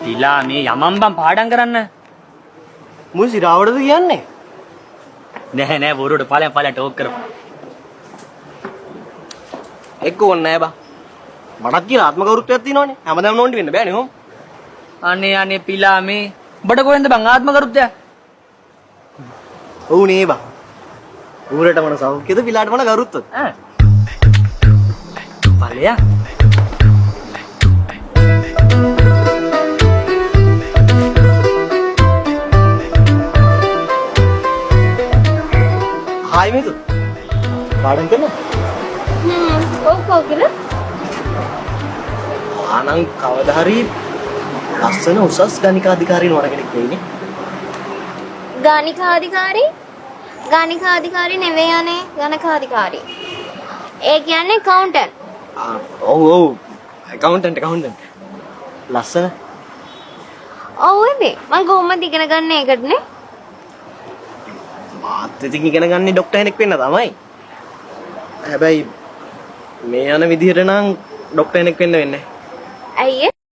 තිලා මේ යමම් බම් පාඩම් කරන්න. මුයි සිරාවටද කියන්නේ? නෑ නෑ බොරුවට ඵලයන් ටෝක් කරපන්. එක්ක ඕනේ නෑ බා. මටත් කියලා ආත්ම ගෞරවයක් තියෙනවනේ. හැමදාම නෝන්ටි වෙන්න බෑනේ හොම්. අනේ පිලා මේ බඩ කොහෙන්ද බං ආත්ම කරුත්‍ය? ඔව් නේ බා. ඌරට මොන සෞඛ්‍යද පිලාට මොන ගරුත්වද? ඈ. ඵලයා. හායි මේක. පාඩම් කරනවා? ඔව් කොහොමද? ආනං කවදා හරි ලස්සන උසස් ගණිකාධිකාරී නෝන කෙනෙක් වෙයිනේ. ගණිකාධිකාරී? ගණිකාධිකාරී නෙවෙයි අනේ ගණකාධිකාරී. ඒ කියන්නේ accountant. ඔව් accountant. ලස්සන. ඔව් එබේ. මම කොහොමද ඉගෙන ගන්න ඒකටනේ? මාත් ඉතින් ඉගෙන ගන්නේ ડોක්ටර් කෙනෙක් වෙන්න තමයි. හැබැයි මේ යන විදිහට නම් ડોක්ටර් කෙනෙක් වෙන්න වෙන්නේ නැහැ. ඇයි